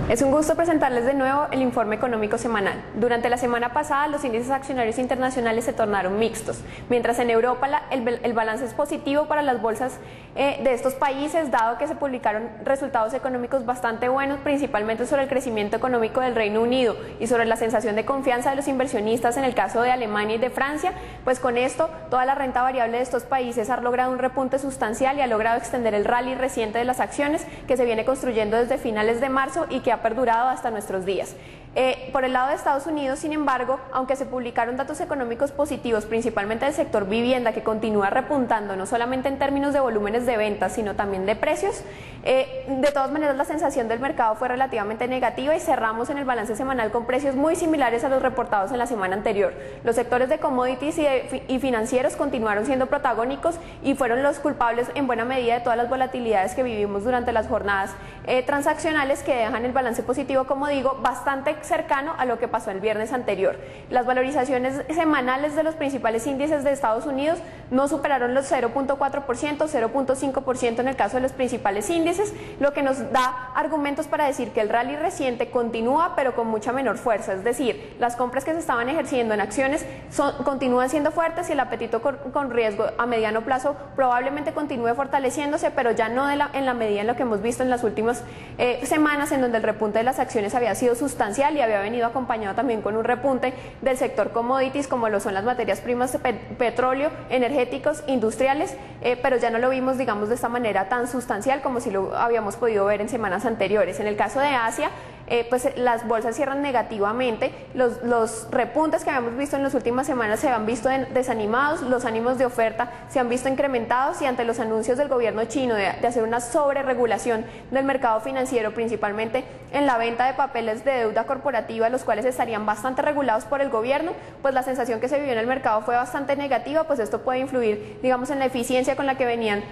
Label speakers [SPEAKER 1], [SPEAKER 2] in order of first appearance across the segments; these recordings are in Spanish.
[SPEAKER 1] Es un gusto presentarles de nuevo el informe económico semanal. Durante la semana pasada, los índices accionarios internacionales se tornaron mixtos, mientras en Europa el balance es positivo para las bolsas de estos países, dado que se publicaron resultados económicos bastante buenos, principalmente sobre el crecimiento económico del Reino Unido y sobre la sensación de confianza de los inversionistas en el caso de Alemania y de Francia. Pues con esto, toda la renta variable de estos países ha logrado un repunte sustancial y ha logrado extender el rally reciente de las acciones que se viene construyendo desde finales de marzo y que ha perdurado hasta nuestros días. Por el lado de Estados Unidos, sin embargo, aunque se publicaron datos económicos positivos, principalmente del sector vivienda, que continúa repuntando no solamente en términos de volúmenes de ventas, sino también de precios, de todas maneras la sensación del mercado fue relativamente negativa y cerramos en el balance semanal con precios muy similares a los reportados en la semana anterior. Los sectores de commodities y financieros continuaron siendo protagónicos y fueron los culpables en buena medida de todas las volatilidades que vivimos durante las jornadas transaccionales, que dejan el balance positivo, como digo, bastante cercano a lo que pasó el viernes anterior. Las valorizaciones semanales de los principales índices de Estados Unidos no superaron los 0.4%, 0.5% en el caso de los principales índices, lo que nos da argumentos para decir que el rally reciente continúa, pero con mucha menor fuerza. Es decir, las compras que se estaban ejerciendo en acciones continúan siendo fuertes y el apetito con riesgo a mediano plazo probablemente continúe fortaleciéndose, pero ya no en la medida en lo que hemos visto en las últimas semanas, en donde el repunte de las acciones había sido sustancial y había venido acompañado también con un repunte del sector commodities, como lo son las materias primas de petróleo, energéticos, industriales, pero ya no lo vimos, digamos, de esta manera tan sustancial como si lo habíamos podido ver en semanas anteriores. En el caso de Asia, pues las bolsas cierran negativamente, los repuntes que habíamos visto en las últimas semanas se han visto desanimados, los ánimos de oferta se han visto incrementados y ante los anuncios del gobierno chino de hacer una sobreregulación del mercado financiero, principalmente en la venta de papeles de deuda corporativa, los cuales estarían bastante regulados por el gobierno, pues la sensación que se vivió en el mercado fue bastante negativa, pues esto puede influir, digamos, en la eficiencia con la que venían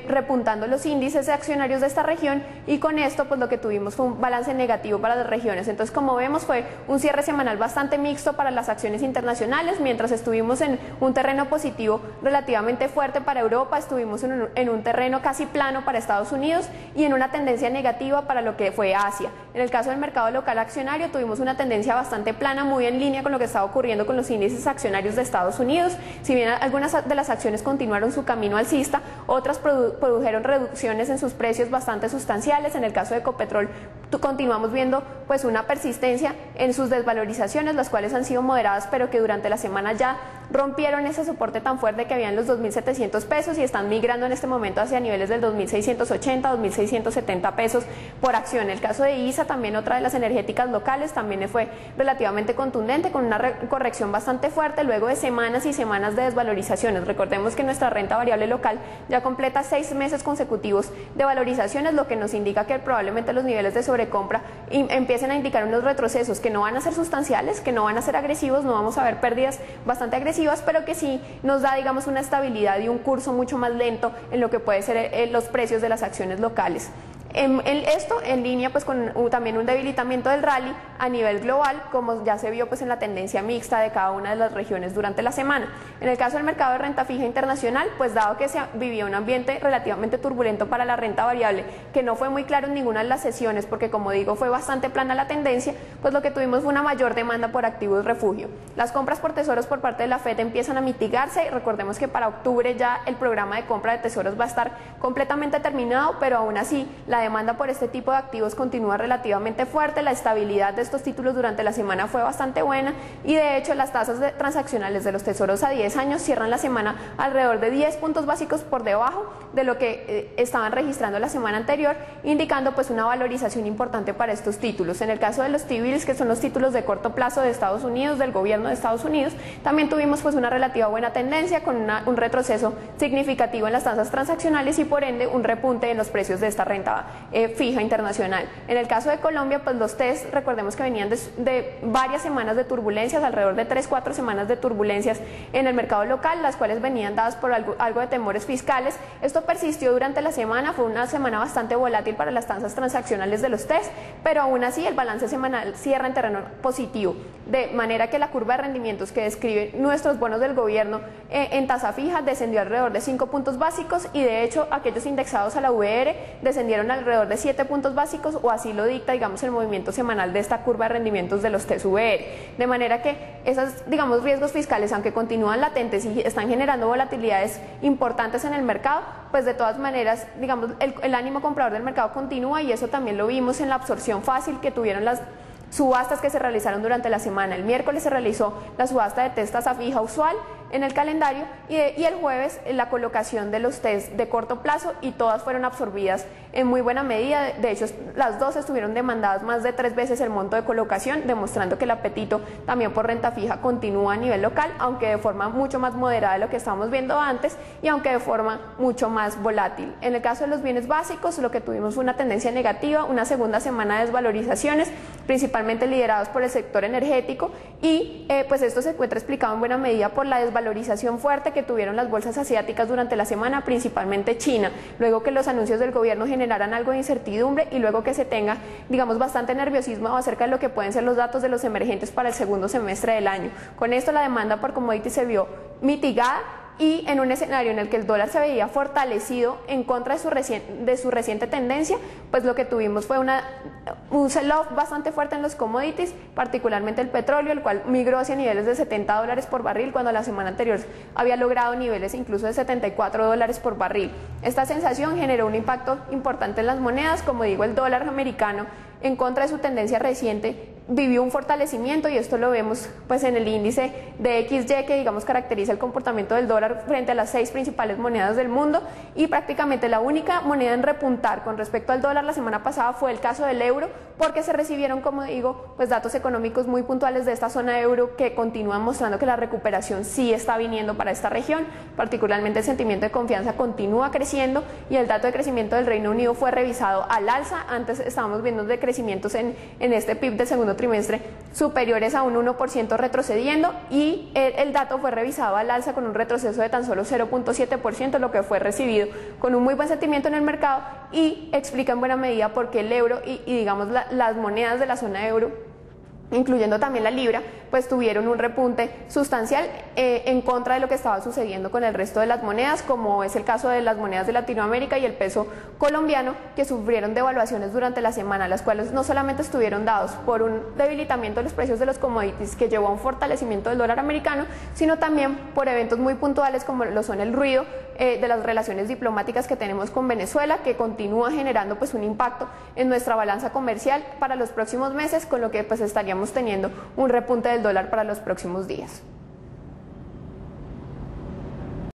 [SPEAKER 1] repuntando los índices de accionarios de esta región, y con esto pues lo que tuvimos fue un balance negativo para las regiones. Entonces, como vemos, fue un cierre semanal bastante mixto para las acciones internacionales. Mientras estuvimos en un terreno positivo relativamente fuerte para Europa, estuvimos en un terreno casi plano para Estados Unidos y en una tendencia negativa para lo que fue Asia. En el caso del mercado local accionario, tuvimos una tendencia bastante plana, muy en línea con lo que estaba ocurriendo con los índices accionarios de Estados Unidos. Si bien algunas de las acciones continuaron su camino alcista, otras produjeron reducciones en sus precios bastante sustanciales. En el caso de Ecopetrol, continuamos viendo pues una persistencia en sus desvalorizaciones, las cuales han sido moderadas, pero que durante la semana ya rompieron ese soporte tan fuerte que había en los 2.700 pesos y están migrando en este momento hacia niveles del 2.680, 2.670 pesos por acción. El caso de ISA, también otra de las energéticas locales, también fue relativamente contundente, con una corrección bastante fuerte luego de semanas y semanas de desvalorizaciones. Recordemos que nuestra renta variable local ya completa 6 meses consecutivos de valorizaciones, lo que nos indica que probablemente los niveles de sobrecompra empiecen a indicar unos retrocesos que no van a ser sustanciales, que no van a ser agresivos, no vamos a ver pérdidas bastante agresivas, pero que sí nos da, digamos, una estabilidad y un curso mucho más lento en lo que puede ser los precios de las acciones locales. Esto en línea pues con también un debilitamiento del rally a nivel global, como ya se vio pues en la tendencia mixta de cada una de las regiones durante la semana. En el caso del mercado de renta fija internacional, pues dado que se vivía un ambiente relativamente turbulento para la renta variable, que no fue muy claro en ninguna de las sesiones, porque como digo fue bastante plana la tendencia, pues lo que tuvimos fue una mayor demanda por activos refugio. Las compras por tesoros por parte de la Fed empiezan a mitigarse. Recordemos que para octubre ya el programa de compra de tesoros va a estar completamente terminado, pero aún así la demanda por este tipo de activos continúa relativamente fuerte. La estabilidad de estos títulos durante la semana fue bastante buena y de hecho las tasas transaccionales de los tesoros a 10 años cierran la semana alrededor de 10 puntos básicos por debajo de lo que estaban registrando la semana anterior, indicando pues una valorización importante para estos títulos. En el caso de los T-bills, que son los títulos de corto plazo de Estados Unidos, del gobierno de Estados Unidos, también tuvimos pues una relativa buena tendencia con un retroceso significativo en las tasas transaccionales y por ende un repunte en los precios de esta renta fija internacional. En el caso de Colombia, pues los TES, recordemos que venían de varias semanas de turbulencias, alrededor de 3-4 semanas de turbulencias en el mercado local, las cuales venían dadas por algo de temores fiscales. Esto persistió durante la semana, fue una semana bastante volátil para las tasas transaccionales de los TES, pero aún así el balance semanal cierra en terreno positivo, de manera que la curva de rendimientos que describe nuestros bonos del gobierno en tasa fija descendió alrededor de 5 puntos básicos y de hecho aquellos indexados a la VR descendieron alrededor de 7 puntos básicos, o así lo dicta, digamos, el movimiento semanal de esta curva de rendimientos de los TSVR. De manera que esos, digamos, riesgos fiscales, aunque continúan latentes y están generando volatilidades importantes en el mercado, pues de todas maneras, digamos, el ánimo comprador del mercado continúa, y eso también lo vimos en la absorción fácil que tuvieron las subastas que se realizaron durante la semana. El miércoles se realizó la subasta de test tasa fija usual en el calendario, y el jueves la colocación de los test de corto plazo, y todas fueron absorbidas en muy buena medida. De hecho, las dos estuvieron demandadas más de 3 veces el monto de colocación, demostrando que el apetito también por renta fija continúa a nivel local, aunque de forma mucho más moderada de lo que estábamos viendo antes, y aunque de forma mucho más volátil. En el caso de los bienes básicos, lo que tuvimos fue una tendencia negativa, una segunda semana de desvalorizaciones, principalmente liderados por el sector energético, y pues esto se encuentra explicado en buena medida por la desvalorización fuerte que tuvieron las bolsas asiáticas durante la semana, principalmente China, luego que los anuncios del gobierno generaran algo de incertidumbre, y luego que se tenga, digamos, bastante nerviosismo acerca de lo que pueden ser los datos de los emergentes para el segundo semestre del año. Con esto la demanda por commodities se vio mitigada, y en un escenario en el que el dólar se veía fortalecido en contra de su reciente tendencia, pues lo que tuvimos fue un sell-off bastante fuerte en los commodities, particularmente el petróleo, el cual migró hacia niveles de $70 por barril, cuando la semana anterior había logrado niveles incluso de $74 por barril. Esta sensación generó un impacto importante en las monedas. Como digo, el dólar americano, en contra de su tendencia reciente, vivió un fortalecimiento, y esto lo vemos pues en el índice de XY, que digamos caracteriza el comportamiento del dólar frente a las 6 principales monedas del mundo, y prácticamente la única moneda en repuntar con respecto al dólar la semana pasada fue el caso del euro, porque se recibieron, como digo, pues datos económicos muy puntuales de esta zona euro que continúan mostrando que la recuperación sí está viniendo para esta región. Particularmente el sentimiento de confianza continúa creciendo, y el dato de crecimiento del Reino Unido fue revisado al alza. Antes estábamos viendo de crecimientos en este PIB del segundo trimestre superiores a un 1% retrocediendo, y el dato fue revisado al alza con un retroceso de tan solo 0.7%, lo que fue recibido con un muy buen sentimiento en el mercado, y explica en buena medida por qué el euro y digamos las monedas de la zona euro, incluyendo también la libra, pues tuvieron un repunte sustancial en contra de lo que estaba sucediendo con el resto de las monedas, como es el caso de las monedas de Latinoamérica y el peso colombiano, que sufrieron devaluaciones durante la semana, las cuales no solamente estuvieron dados por un debilitamiento de los precios de los commodities que llevó a un fortalecimiento del dólar americano, sino también por eventos muy puntuales como lo son el ruido de las relaciones diplomáticas que tenemos con Venezuela, que continúa generando pues un impacto en nuestra balanza comercial para los próximos meses, con lo que pues estaríamos teniendo un repunte del dólar para los próximos días.